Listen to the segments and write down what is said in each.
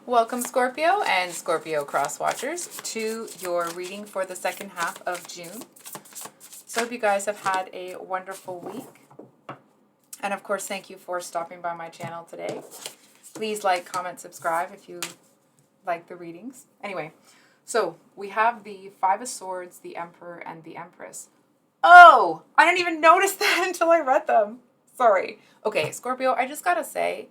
Welcome, Scorpio and Scorpio cross watchers, to your reading for the second half of June. So, hope you guys have had a wonderful week. And of course, thank you for stopping by my channel today. Please like, comment, subscribe if you like the readings. Anyway, so we have the Five of Swords, the Emperor, and the Empress. Oh, I didn't even notice that until I read them. Sorry. Okay, Scorpio, I just gotta say,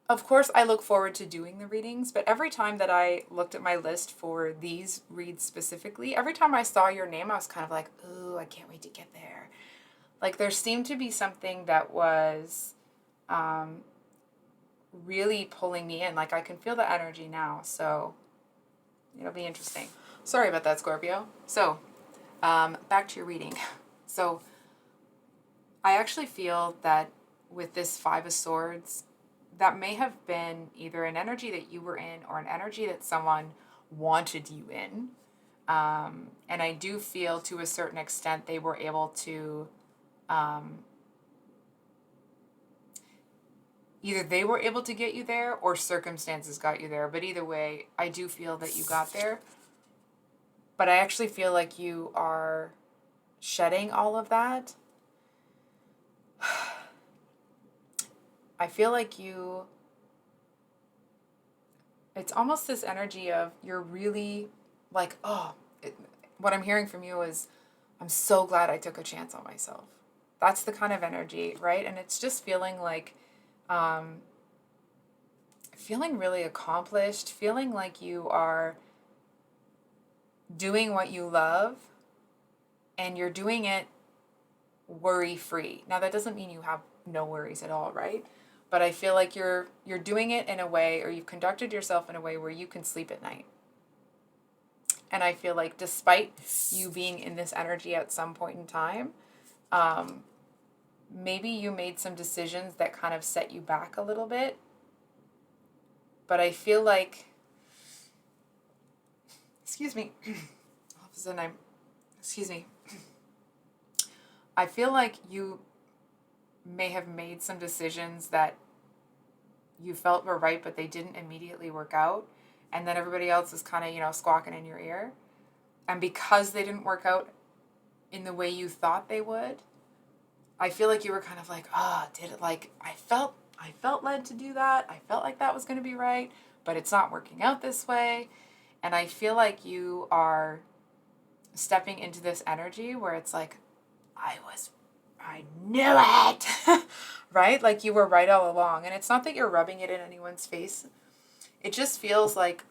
of course, I look forward to doing the readings, but every time that I looked at my list for these reads specifically, every time I saw your name, I was kind of like, ooh, I can't wait to get there. Like, there seemed to be something that was really pulling me in. Like, I can feel the energy now, so it'll be interesting. Sorry about that, Scorpio. So, back to your reading. So, I actually feel that with this Five of Swords, that may have been either an energy that you were in or an energy that someone wanted you in. And I do feel to a certain extent they were able to, either they were able to get you there or circumstances got you there. But either way, I do feel that you got there. But I actually feel like you are shedding all of that. I feel like it's almost this energy of you're really like, what I'm hearing from you is, I'm so glad I took a chance on myself. That's the kind of energy, right? And it's just feeling like, feeling really accomplished, feeling like you are doing what you love and you're doing it worry-free. Now, that doesn't mean you have no worries at all, right? But I feel like you're doing it in a way, or you've conducted yourself in a way where you can sleep at night. And I feel like despite you being in this energy at some point in time, maybe you made some decisions that kind of set you back a little bit. But I feel like, excuse me, all of a sudden I feel like you may have made some decisions that you felt were right, but they didn't immediately work out. And then everybody else is kind of, squawking in your ear. And because they didn't work out in the way you thought they would, I feel like you were kind of like, did it, like, I felt led to do that. I felt like that was going to be right, but it's not working out this way. And I feel like you are stepping into this energy where it's like, I knew it, right? Like you were right all along. And it's not that you're rubbing it in anyone's face. It just feels like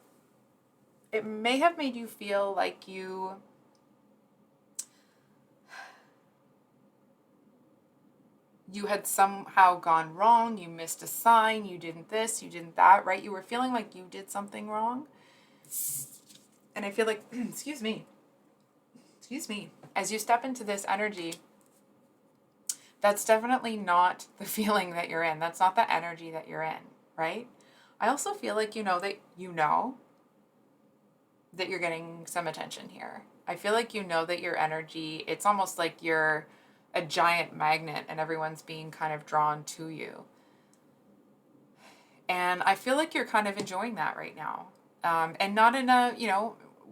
it may have made you feel like you had somehow gone wrong. You missed a sign. You didn't this, you didn't that, right? You were feeling like you did something wrong. And I feel like, excuse me, as you step into this energy, that's definitely not the feeling that you're in. That's not the energy that you're in, right? I also feel like you know that you're getting some attention here. I feel like you know that your energy, it's almost like you're a giant magnet and everyone's being kind of drawn to you. And I feel like you're kind of enjoying that right now. And not in a,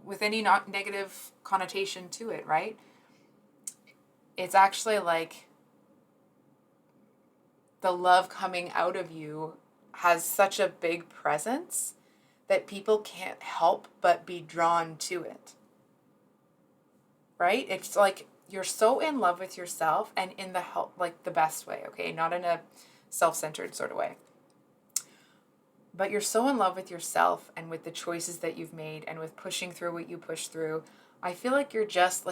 with any not negative connotation to it, right? It's actually like the love coming out of you has such a big presence that people can't help but be drawn to it. Right? It's like you're so in love with yourself, and in the best way, okay? Not in a self-centered sort of way. But you're so in love with yourself and with the choices that you've made and with pushing through what you push through. I feel like you're just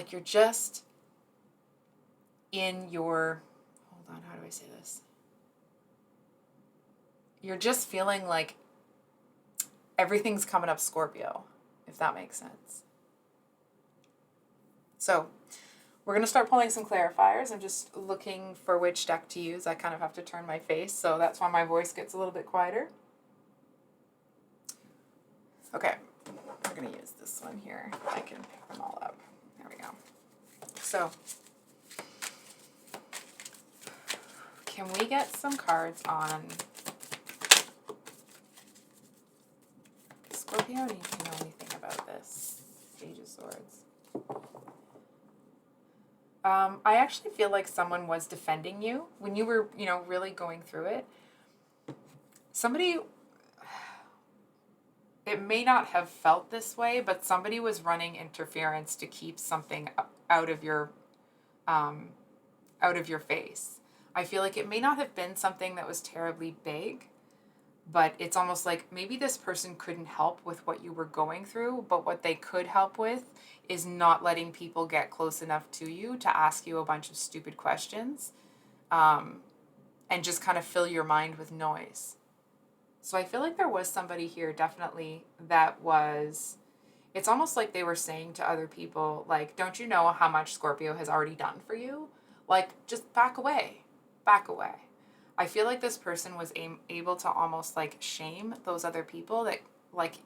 in your, hold on, how do I say this? You're just feeling like everything's coming up Scorpio, if that makes sense. So we're going to start pulling some clarifiers. I'm just looking for which deck to use. I kind of have to turn my face, so that's why my voice gets a little bit quieter. Okay, we're going to use this one here. I can pick them all up. There we go. So, can we get some cards on Scorpio, do you know anything about this? Page of Swords. I actually feel like someone was defending you when you were, really going through it. Somebody, it may not have felt this way, but somebody was running interference to keep something out of your face. I feel like it may not have been something that was terribly big, but it's almost like maybe this person couldn't help with what you were going through, but what they could help with is not letting people get close enough to you to ask you a bunch of stupid questions, and just kind of fill your mind with noise. So I feel like there was somebody here definitely that was, it's almost like they were saying to other people, like, don't you know how much Scorpio has already done for you? Like, just back away. Back away. I feel like this person was able to almost like shame those other people that, like,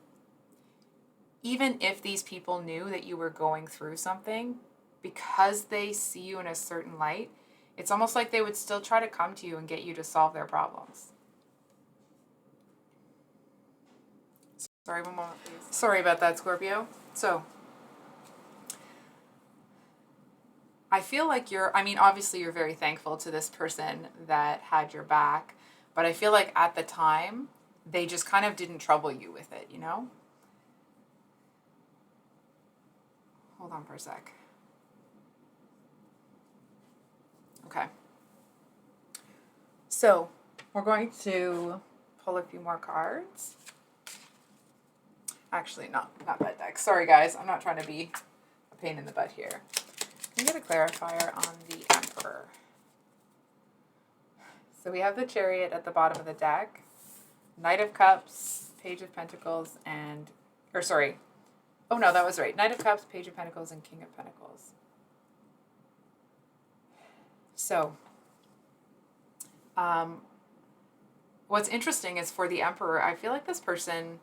even if these people knew that you were going through something, because they see you in a certain light, it's almost like they would still try to come to you and get you to solve their problems. Sorry, one moment, please. Sorry about that, Scorpio. So, I feel like obviously you're very thankful to this person that had your back, but I feel like at the time, they just kind of didn't trouble you with it, Hold on for a sec. Okay. So, we're going to pull a few more cards. Actually, not that deck. Sorry, guys. I'm not trying to be a pain in the butt here. Can you get a clarifier on the Emperor? So we have the Chariot at the bottom of the deck, Knight of Cups, Page of Pentacles, oh no, that was right. Knight of Cups, Page of Pentacles, and King of Pentacles. So, what's interesting is for the Emperor, I feel like this person,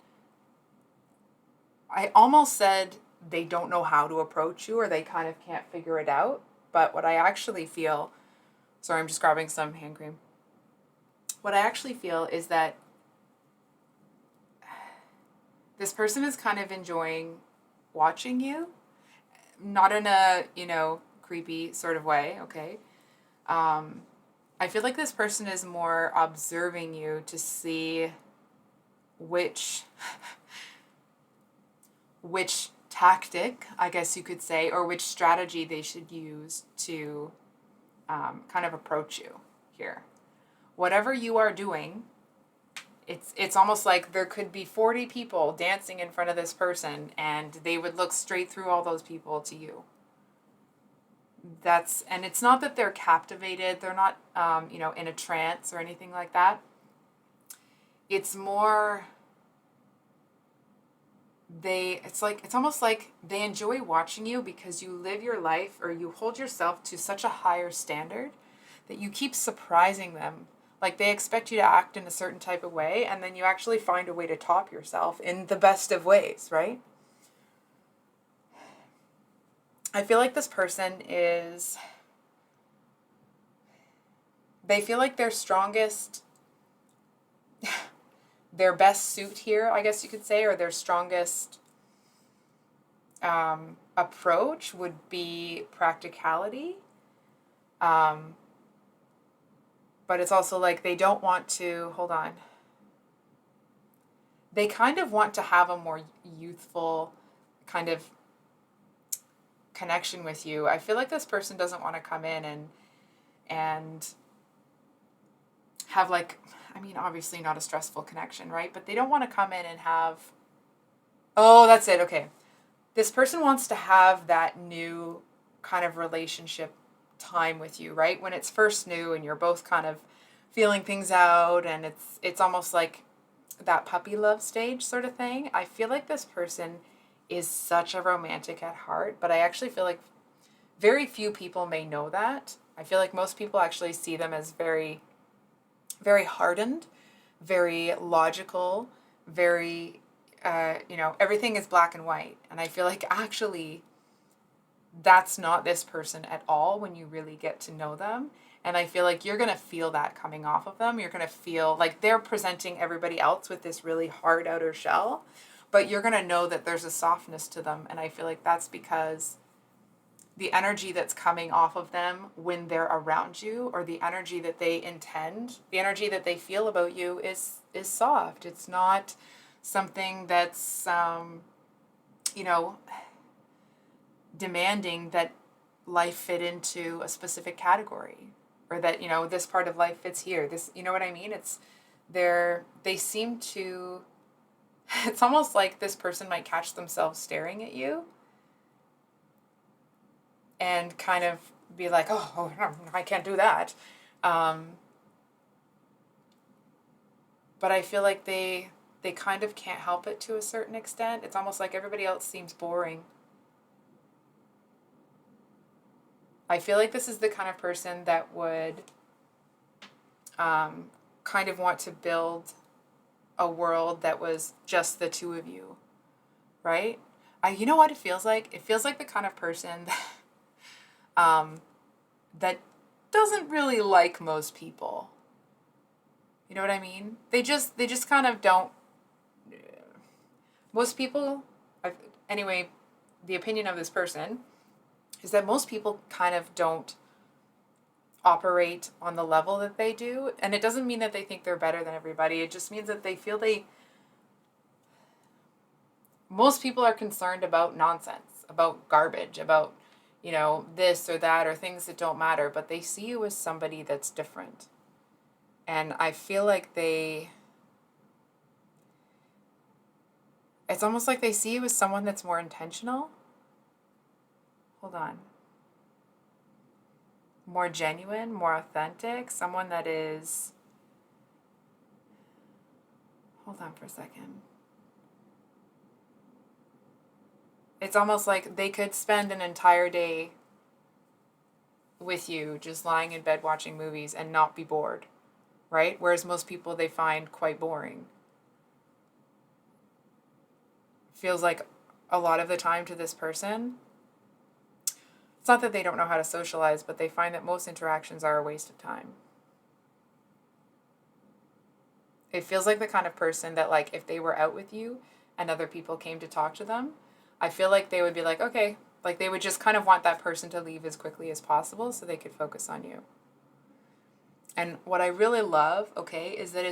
I almost said they don't know how to approach you or they kind of can't figure it out. But what I actually feel, sorry, I'm just grabbing some hand cream. What I actually feel is that this person is kind of enjoying watching you, not in a, creepy sort of way, okay? I feel like this person is more observing you to see which tactic, I guess you could say, or which strategy they should use to kind of approach you here. Whatever you are doing, it's almost like there could be 40 people dancing in front of this person and they would look straight through all those people to you. And it's not that they're captivated, they're not, in a trance or anything like that. It's more, it's almost like they enjoy watching you because you live your life or you hold yourself to such a higher standard that you keep surprising them. Like they expect you to act in a certain type of way and then you actually find a way to top yourself in the best of ways, right? I feel like this person they feel like their strongest, their best suit here, I guess you could say, or their strongest approach would be practicality. But it's also like they don't want to, hold on. They kind of want to have a more youthful kind of connection with you. I feel like this person doesn't want to come in and have obviously not a stressful connection, right? But they don't want to come in and have, oh, that's it. Okay. This person wants to have that new kind of relationship time with you, right? When it's first new and you're both kind of feeling things out and it's almost like that puppy love stage sort of thing. I feel like this person is such a romantic at heart, but I actually feel like very few people may know that. I feel like most people actually see them as very, very hardened, very logical, very, everything is black and white. And I feel like actually that's not this person at all when you really get to know them. And I feel like you're going to feel that coming off of them. You're going to feel like they're presenting everybody else with this really hard outer shell. but you're going to know that there's a softness to them. And I feel like that's because the energy that's coming off of them when they're around you, or the energy that they intend, the energy that they feel about you is soft. It's not something that's, you know, demanding that life fit into a specific category, or that, you know, this part of life fits here. This, you know what I mean? They seem to, it's almost like this person might catch themselves staring at you and kind of be like, oh, I can't do that. But I feel like they kind of can't help it to a certain extent. It's almost like everybody else seems boring. I feel like this is the kind of person that would kind of want to build a world that was just the two of you, right? You know what it feels like? It feels like the kind of person that, that doesn't really like most people. You know what I mean? They just kind of don't. Most people, anyway, the opinion of this person is that most people kind of don't operate on the level that they do. And it doesn't mean that they think they're better than everybody. It just means that they feel most people are concerned about nonsense, about garbage, about, you know, this or that, or things that don't matter, but they see you as somebody that's different. And I feel like it's almost like they see you as someone that's more intentional. Hold on. More genuine, more authentic, someone that is, hold on for a second. It's almost like they could spend an entire day with you just lying in bed watching movies and not be bored, right? Whereas most people they find quite boring. Feels like a lot of the time to this person, it's not that they don't know how to socialize, but they find that most interactions are a waste of time. It feels like the kind of person that, like, if they were out with you and other people came to talk to them, I feel like they would be like, okay, like they would just kind of want that person to leave as quickly as possible so they could focus on you. And what I really love, okay, is that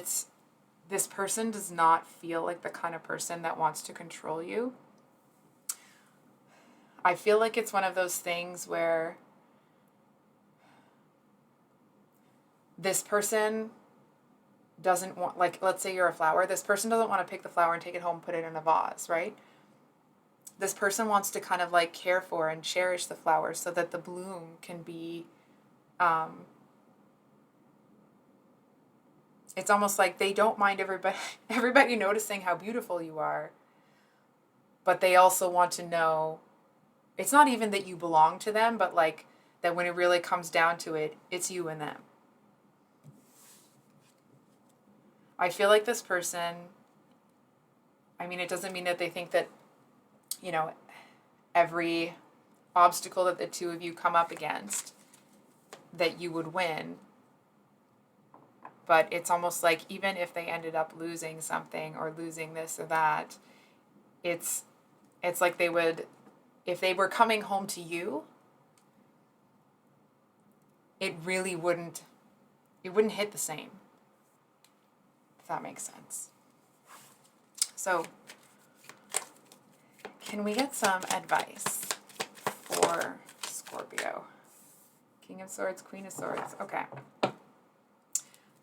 this person does not feel like the kind of person that wants to control you. I feel like it's one of those things where this person doesn't want, like, let's say you're a flower, this person doesn't want to pick the flower and take it home and put it in a vase, right? This person wants to kind of like care for and cherish the flower so that the bloom can be, it's almost like they don't mind everybody noticing how beautiful you are, but they also want to know, it's not even that you belong to them, but like that when it really comes down to it, it's you and them. I feel like this person, I mean, it doesn't mean that they think that, you know, every obstacle that the two of you come up against, that you would win. But it's almost like even if they ended up losing something or losing this or that, it's like they would, if they were coming home to you, it really wouldn't hit the same. If that makes sense. So, can we get some advice for Scorpio? King of Swords, Queen of Swords. Okay. So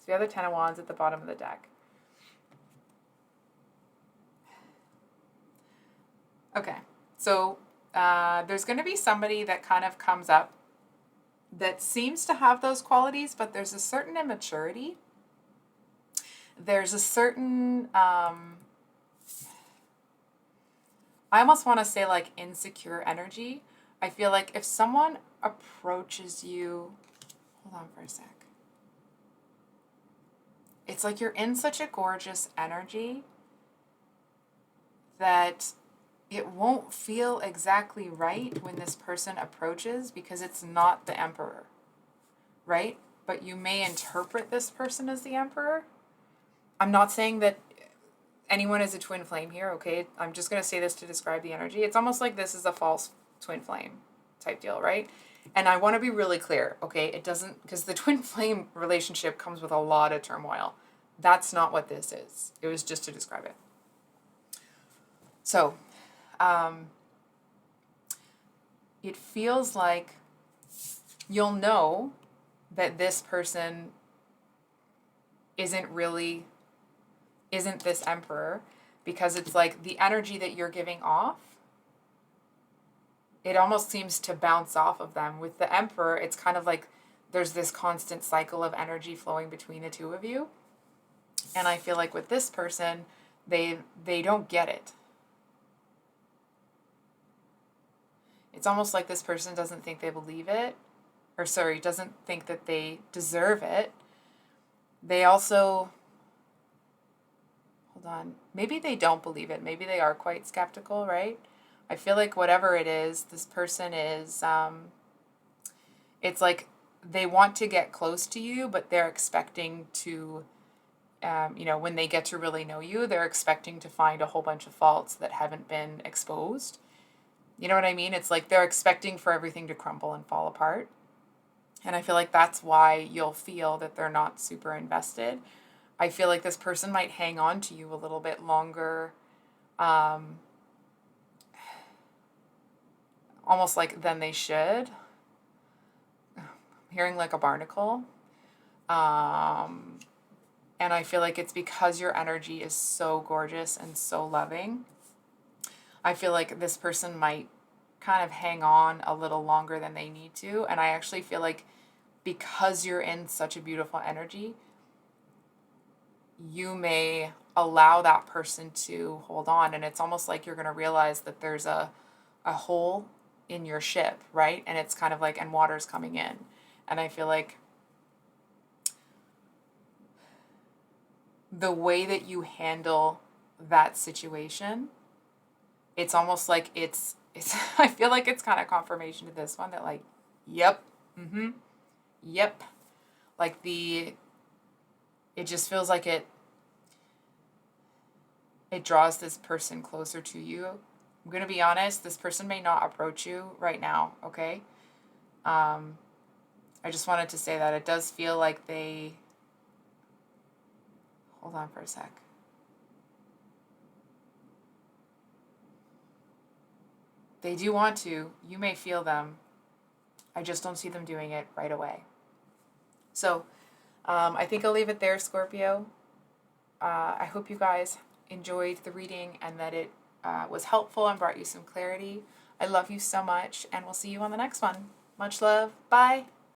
we have the Ten of Wands at the bottom of the deck. Okay. So there's going to be somebody that kind of comes up that seems to have those qualities, but there's a certain immaturity. There's a certain, I almost want to say like insecure energy. I feel like if someone approaches you, hold on for a sec. It's like you're in such a gorgeous energy that it won't feel exactly right when this person approaches because it's not the Emperor, right? But you may interpret this person as the Emperor. I'm not saying that anyone is a twin flame here, okay? I'm just going to say this to describe the energy. It's almost like this is a false twin flame type deal, right? And I want to be really clear, okay? It doesn't, because the twin flame relationship comes with a lot of turmoil. That's not what this is. It was just to describe it. So, it feels like you'll know that this person isn't this emperor, because it's like the energy that you're giving off, it almost seems to bounce off of them. With the emperor, it's kind of like there's this constant cycle of energy flowing between the two of you. And I feel like with this person, they don't get it. It's almost like this person doesn't think they believe it, or sorry, doesn't think that they deserve it. They also, hold on, maybe they don't believe it. Maybe they are quite skeptical, right? I feel like whatever it is, this person is, it's like they want to get close to you, but they're expecting to, when they get to really know you, they're expecting to find a whole bunch of faults that haven't been exposed. You know what I mean? It's like they're expecting for everything to crumble and fall apart. And I feel like that's why you'll feel that they're not super invested. I feel like this person might hang on to you a little bit longer, almost like than they should. I'm hearing like a barnacle. And I feel like it's because your energy is so gorgeous and so loving. I feel like this person might kind of hang on a little longer than they need to. And I actually feel like because you're in such a beautiful energy, you may allow that person to hold on. And it's almost like you're going to realize that there's a hole in your ship, right? And it's kind of like, and water's coming in. And I feel like the way that you handle that situation, it's almost like it's I feel like it's kind of confirmation to this one that like, yep, yep. Like it just feels like it draws this person closer to you. I'm going to be honest, this person may not approach you right now, okay? I just wanted to say that it does feel like they, hold on for a sec. They do want to. You may feel them. I just don't see them doing it right away. So I think I'll leave it there, Scorpio. I hope you guys enjoyed the reading and that it was helpful and brought you some clarity. I love you so much, and we'll see you on the next one. Much love. Bye.